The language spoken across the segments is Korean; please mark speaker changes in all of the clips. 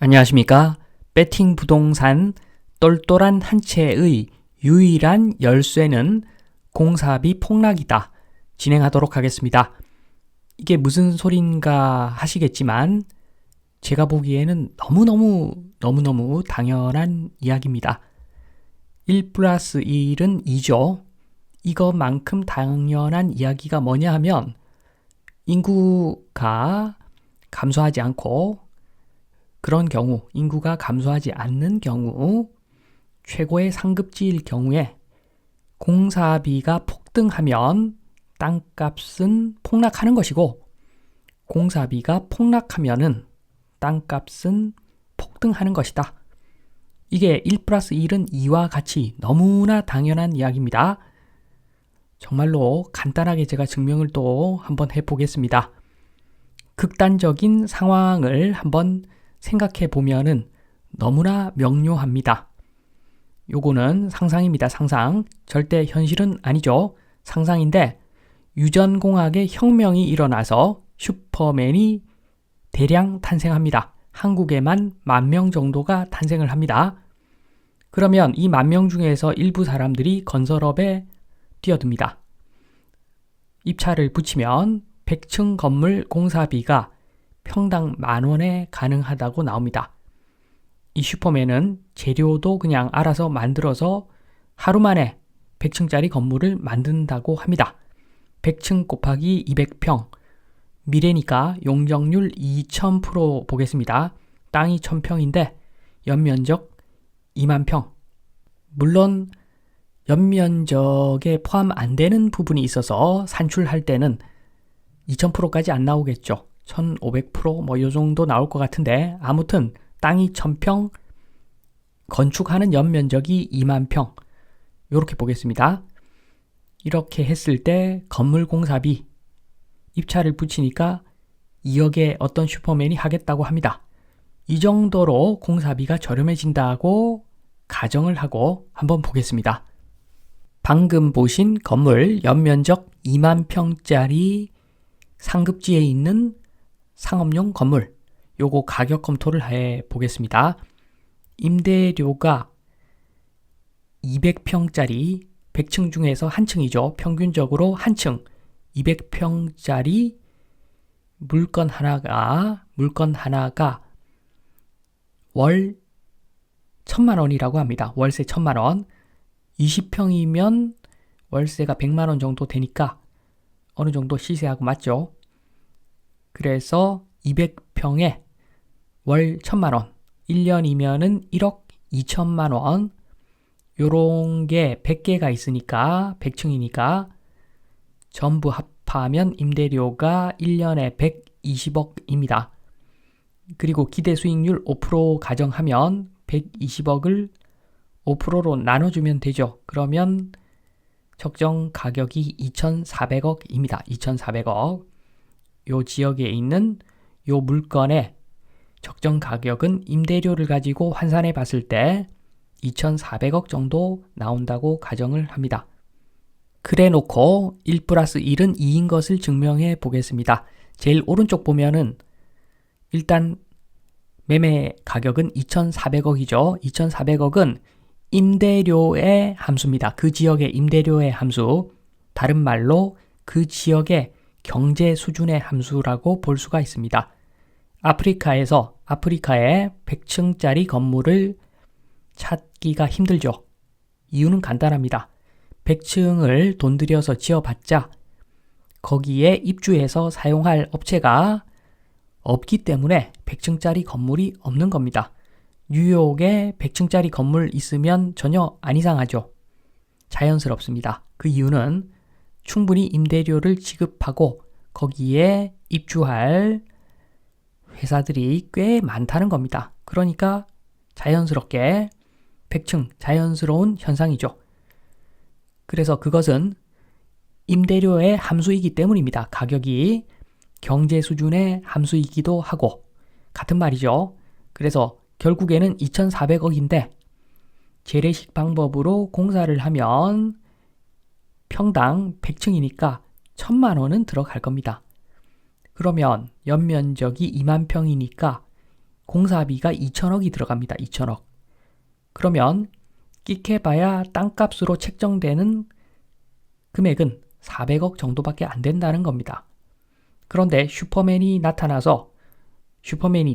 Speaker 1: 안녕하십니까? 배팅 부동산 똘똘한 한 채의 유일한 열쇠는 공사비 폭락이다. 진행하도록 하겠습니다. 이게 무슨 소린가 하시겠지만 제가 보기에는 너무너무 당연한 이야기입니다. 1 플러스 1은 2죠. 이것만큼 당연한 이야기가 뭐냐 하면 인구가 감소하지 않고 그런 경우, 인구가 감소하지 않는 경우, 최고의 상급지일 경우에 공사비가 폭등하면 땅값은 폭락하는 것이고, 공사비가 폭락하면은 땅값은 폭등하는 것이다. 이게 1 플러스 1은 2와 같이 너무나 당연한 이야기입니다. 정말로 간단하게 제가 증명을 또 한번 해보겠습니다. 극단적인 상황을 한번 생각해 보면은 너무나 명료합니다. 요거는 상상입니다. 상상. 절대 현실은 아니죠. 상상인데 유전공학의 혁명이 일어나서 슈퍼맨이 대량 탄생합니다. 한국에만 10,000명 정도가 탄생을 합니다. 그러면 이 10,000명 중에서 일부 사람들이 건설업에 뛰어듭니다. 입찰을 붙이면 100층 건물 공사비가 평당 10,000원에 가능하다고 나옵니다. 이 슈퍼맨은 재료도 그냥 알아서 만들어서 하루 만에 100층짜리 건물을 만든다고 합니다. 100층 곱하기 200평. 미래니까 용적률 2000% 보겠습니다. 땅이 1000평인데 연면적 20,000평. 물론 연면적에 포함 안 되는 부분이 있어서 산출할 때는 2000%까지 안 나오겠죠. 1500% 요 정도 나올 것 같은데 아무튼 땅이 1000평, 건축하는 연면적이 20,000평 요렇게 보겠습니다. 이렇게 했을 때 건물 공사비 입찰을 붙이니까 2억에 어떤 슈퍼맨이 하겠다고 합니다. 이 정도로 공사비가 저렴해진다고 가정을 하고 한번 보겠습니다. 방금 보신 건물 연면적 20,000평짜리 상급지에 있는 상업용 건물, 요거 가격 검토를 해 보겠습니다. 임대료가 200평짜리 100층 중에서 한 층이죠. 평균적으로 한 층 200평짜리 물건 하나가 월 1,000,000원이라고 합니다. 월세 1,000,000원. 20평이면 월세가 100만원 정도 되니까 어느 정도 시세하고 맞죠? 그래서 200평에 월 1,000,000원, 1년이면은 1억 2천만원, 요런 게 100개가 있으니까 100층이니까 전부 합하면 임대료가 1년에 120억입니다. 그리고 기대 수익률 5% 가정하면 120억을 5%로 나눠주면 되죠. 그러면 적정 가격이 2,400억입니다. 2,400억. 요 지역에 있는 요 물건의 적정 가격은 임대료를 가지고 환산해 봤을 때 2,400억 정도 나온다고 가정을 합니다. 그래 놓고 1 플러스 1은 2인 것을 증명해 보겠습니다. 제일 오른쪽 보면은 일단 매매 가격은 2,400억이죠. 2,400억은 임대료의 함수입니다. 그 지역의 임대료의 함수. 다른 말로 그 지역의 경제 수준의 함수라고 볼 수가 있습니다. 아프리카에 100층짜리 건물을 찾기가 힘들죠. 이유는 간단합니다. 100층을 돈 들여서 지어봤자 거기에 입주해서 사용할 업체가 없기 때문에 100층짜리 건물이 없는 겁니다. 뉴욕에 100층짜리 건물 있으면 전혀 안 이상하죠. 자연스럽습니다. 그 이유는 충분히 임대료를 지급하고 거기에 입주할 회사들이 꽤 많다는 겁니다. 그러니까 자연스럽게 100층 자연스러운 현상이죠. 그래서 그것은 임대료의 함수이기 때문입니다. 가격이 경제 수준의 함수이기도 하고 같은 말이죠. 그래서 결국에는 2,400억인데 재래식 방법으로 공사를 하면 평당 100층이니까 1,000만원은 들어갈 겁니다. 그러면 연면적이 20,000평이니까 공사비가 2천억이 들어갑니다. 2천억. 그러면 끽해봐야 땅값으로 책정되는 금액은 400억 정도밖에 안 된다는 겁니다. 그런데 슈퍼맨이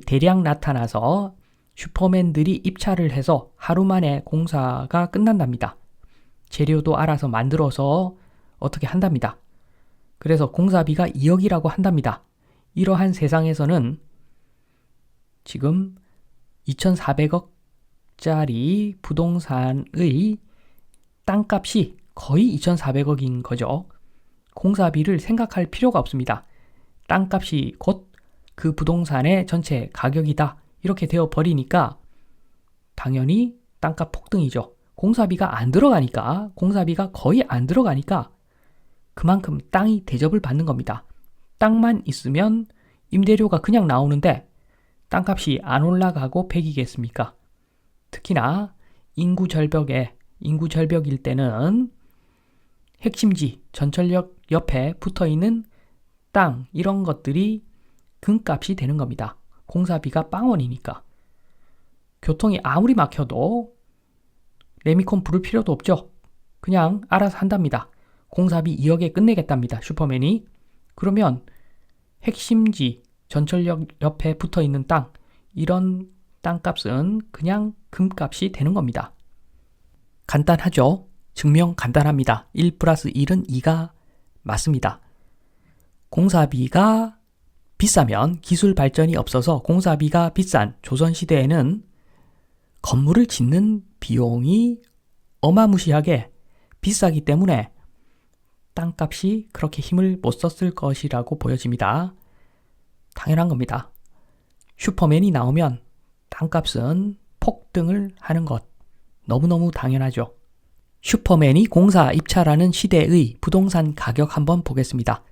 Speaker 1: 대량 나타나서 슈퍼맨들이 입찰을 해서 하루 만에 공사가 끝난답니다. 재료도 알아서 만들어서 어떻게 한답니다. 그래서 공사비가 2억이라고 한답니다. 이러한 세상에서는 지금 2,400억짜리 부동산의 땅값이 거의 2,400억인 거죠. 공사비를 생각할 필요가 없습니다. 땅값이 곧 그 부동산의 전체 가격이다. 이렇게 되어 버리니까 당연히 땅값 폭등이죠. 공사비가 거의 안 들어가니까 그만큼 땅이 대접을 받는 겁니다. 땅만 있으면 임대료가 그냥 나오는데 땅값이 안 올라가고 백이겠습니까? 특히나 인구 절벽일 때는 핵심지, 전철역 옆에 붙어있는 땅 이런 것들이 금값이 되는 겁니다. 공사비가 빵원이니까. 교통이 아무리 막혀도 레미콘 부를 필요도 없죠. 그냥 알아서 한답니다. 공사비 2억에 끝내겠답니다. 슈퍼맨이. 그러면 핵심지, 전철역 옆에 붙어있는 땅 이런 땅값은 그냥 금값이 되는 겁니다. 간단하죠? 증명 간단합니다. 1+1은 2가 맞습니다. 공사비가 비싸면 기술 발전이 없어서 공사비가 비싼 조선시대에는 건물을 짓는 비용이 어마무시하게 비싸기 때문에 땅값이 그렇게 힘을 못 썼을 것이라고 보여집니다. 당연한 겁니다. 슈퍼맨이 나오면 땅값은 폭등을 하는 것 너무너무 당연하죠. 슈퍼맨이 공사 입찰하는 시대의 부동산 가격 한번 보겠습니다.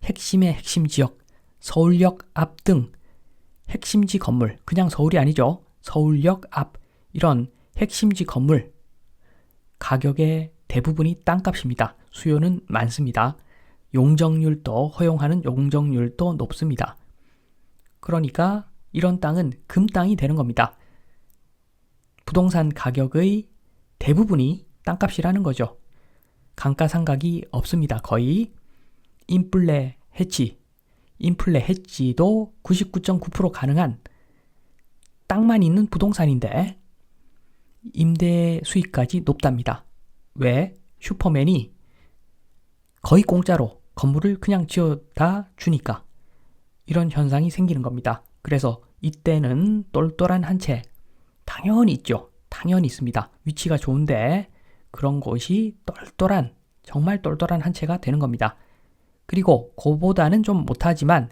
Speaker 1: 핵심의 핵심 지역, 서울역 앞 등 핵심지 건물, 그냥 서울이 아니죠. 서울역 앞 이런 핵심지 건물 가격의 대부분이 땅값입니다. 수요는 많습니다. 허용하는 용적률도 높습니다. 그러니까 이런 땅은 금땅이 되는 겁니다. 부동산 가격의 대부분이 땅값이라는 거죠. 감가상각이 없습니다. 거의 인플레 해지도 99.9% 가능한 땅만 있는 부동산인데 임대 수익까지 높답니다. 왜? 슈퍼맨이 거의 공짜로 건물을 그냥 지어다 주니까 이런 현상이 생기는 겁니다. 그래서 이때는 똘똘한 한 채 당연히 있죠. 당연히 있습니다. 위치가 좋은데 그런 곳이 정말 똘똘한 한 채가 되는 겁니다. 그리고 그보다는 좀 못하지만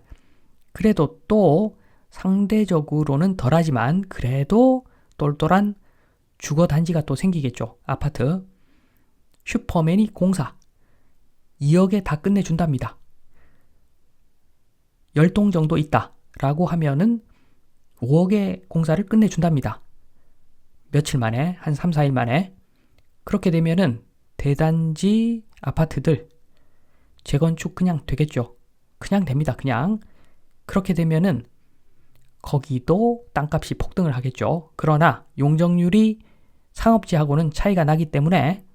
Speaker 1: 그래도 또 상대적으로는 덜하지만 그래도 똘똘한 주거단지가 또 생기겠죠. 아파트. 슈퍼맨이 공사 2억에 다 끝내준답니다. 10동 정도 있다 라고 하면은 5억의 공사를 끝내준답니다. 며칠 만에, 한 3, 4일 만에. 그렇게 되면은 대단지 아파트들 재건축 그냥 되겠죠. 그냥 됩니다. 그냥. 그렇게 되면은 거기도 땅값이 폭등을 하겠죠. 그러나 용적률이 상업지하고는 차이가 나기 때문에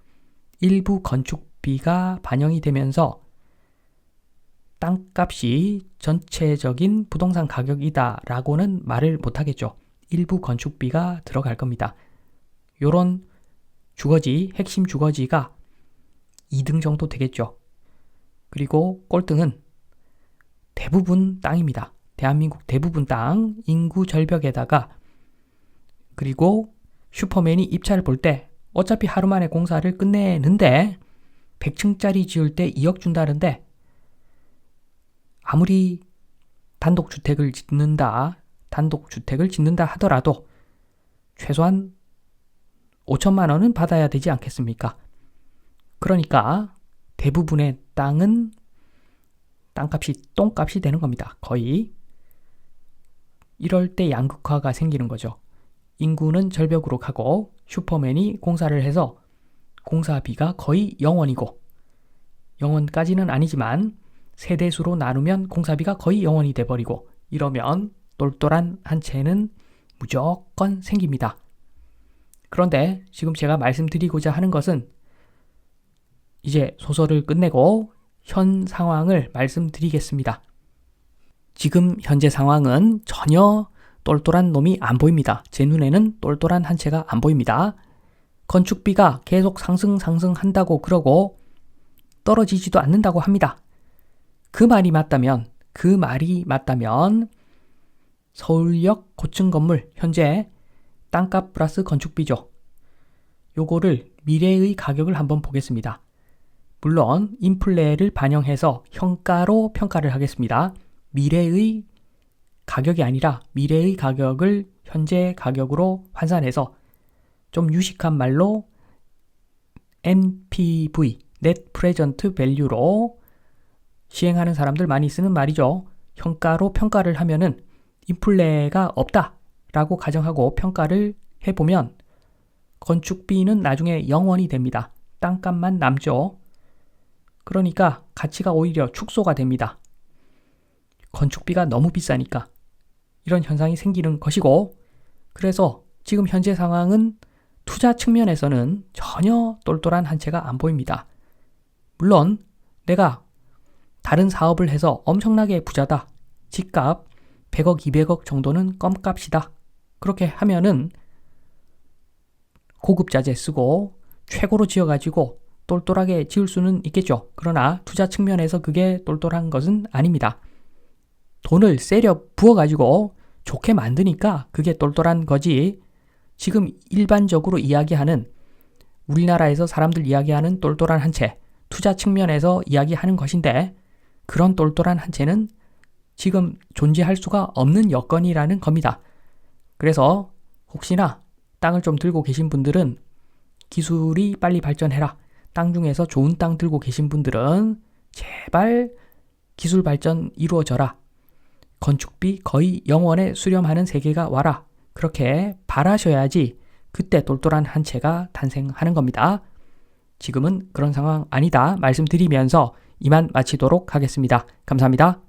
Speaker 1: 일부 건축비가 반영이 되면서 땅값이 전체적인 부동산 가격이다 라고는 말을 못하겠죠. 일부 건축비가 들어갈 겁니다. 요런 주거지, 핵심 주거지가 2등 정도 되겠죠. 그리고 꼴등은 대부분 땅입니다. 대한민국 대부분 땅, 인구 절벽에다가 그리고 슈퍼맨이 입찰을 볼 때 어차피 하루 만에 공사를 끝내는데 100층짜리 지을 때 2억 준다는데 아무리 단독주택을 짓는다 하더라도 최소한 5천만 원은 받아야 되지 않겠습니까? 그러니까 대부분의 땅은 땅값이 똥값이 되는 겁니다. 거의. 이럴 때 양극화가 생기는 거죠. 인구는 절벽으로 가고 슈퍼맨이 공사를 해서 공사비가 거의 0원이고 0원까지는 아니지만 세대수로 나누면 공사비가 거의 0원이 돼버리고 이러면 똘똘한 한 채는 무조건 생깁니다. 그런데 지금 제가 말씀드리고자 하는 것은 이제 소설을 끝내고 현 상황을 말씀드리겠습니다. 지금 현재 상황은 전혀 똘똘한 놈이 안 보입니다. 제 눈에는 똘똘한 한 채가 안 보입니다. 건축비가 계속 상승한다고 그러고 떨어지지도 않는다고 합니다. 그 말이 맞다면 서울역 고층 건물 현재 땅값 플러스 건축비죠. 요거를 미래의 가격을 한번 보겠습니다. 물론 인플레를 반영해서 현가로 평가를 하겠습니다. 미래의 가격이 아니라 미래의 가격을 현재 가격으로 환산해서 좀 유식한 말로 NPV, Net Present Value로 시행하는 사람들 많이 쓰는 말이죠. 현가로 평가를 하면은 인플레가 없다라고 가정하고 평가를 해보면 건축비는 나중에 0원이 됩니다. 땅값만 남죠. 그러니까 가치가 오히려 축소가 됩니다. 건축비가 너무 비싸니까 이런 현상이 생기는 것이고, 그래서 지금 현재 상황은 투자 측면에서는 전혀 똘똘한 한 채가 안 보입니다. 물론 내가 다른 사업을 해서 엄청나게 부자다, 집값 100억, 200억 정도는 껌값이다, 그렇게 하면은 고급 자재 쓰고 최고로 지어가지고 똘똘하게 지을 수는 있겠죠. 그러나 투자 측면에서 그게 똘똘한 것은 아닙니다. 돈을 세려 부어가지고 좋게 만드니까 그게 똘똘한 거지, 지금 일반적으로 이야기하는, 우리나라에서 사람들 이야기하는 똘똘한 한 채, 투자 측면에서 이야기하는 것인데, 그런 똘똘한 한 채는 지금 존재할 수가 없는 여건이라는 겁니다. 그래서 혹시나 땅을 좀 들고 계신 분들은 기술이 빨리 발전해라, 땅 중에서 좋은 땅 들고 계신 분들은 제발 기술 발전 이루어져라, 건축비 거의 0원에 수렴하는 세계가 와라, 그렇게 바라셔야지 그때 똘똘한 한 채가 탄생하는 겁니다. 지금은 그런 상황 아니다 말씀드리면서 이만 마치도록 하겠습니다. 감사합니다.